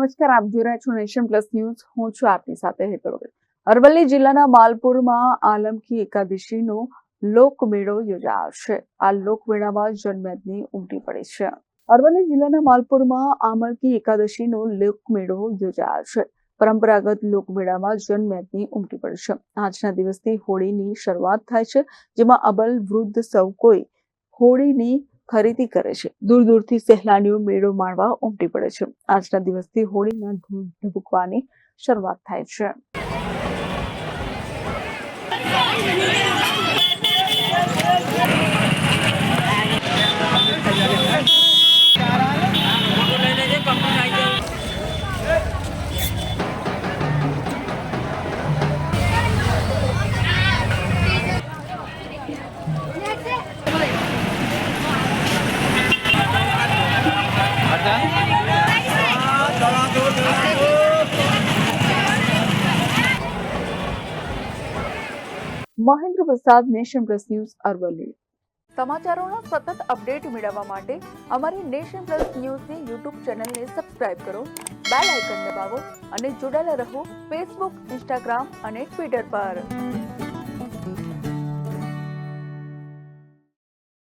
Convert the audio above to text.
નમસ્કાર, આપ જોઈ રહ્યા છો નેશન પ્લસ ન્યૂઝ. હું છું આપની સાથે હેતલ વગર. અરવલ્લી જિલ્લાના માલપુરમાં આલમકી એકાદશીનો લોકમેળો યોજાશે. આ લોકમેળામાં જનમેદની ઉમટી પડી છે. અરવલ્લી જિલ્લાના માલપુરમાં આલમકી એકાદશીનો લોકમેળો યોજાશે. પરંપરાગત લોકમેળામાં જનમેદની ઉમટી પડી છે. આજના દિવસથી હોળીની શરૂઆત થાય છે, જેમાં અબલ વૃદ્ધ સૌ કોઈ હોળીની ખરીદી કરે છે. દૂર દૂરથી સહેલાણીઓ મેળો માણવા ઉમટી પડે છે. આજના દિવસથી હોળીના ધૂળ ધબકવાની શરૂઆત થાય છે. મહેન્દ્ર પ્રસાદ, નેશન પ્લસ ન્યૂઝ, અરવલ્લી. સમાચારોના સતત અપડેટ મેળવવા માટે અમારી નેશન પ્લસ ન્યૂઝની યુટ્યુબ ચેનલને સબસ્ક્રાઇબ કરો, બેલ આઇકન દબાવો અને જોડાયેલા રહો ફેસબુક, ઇન્સ્ટાગ્રામ અને ટ્વિટર પર.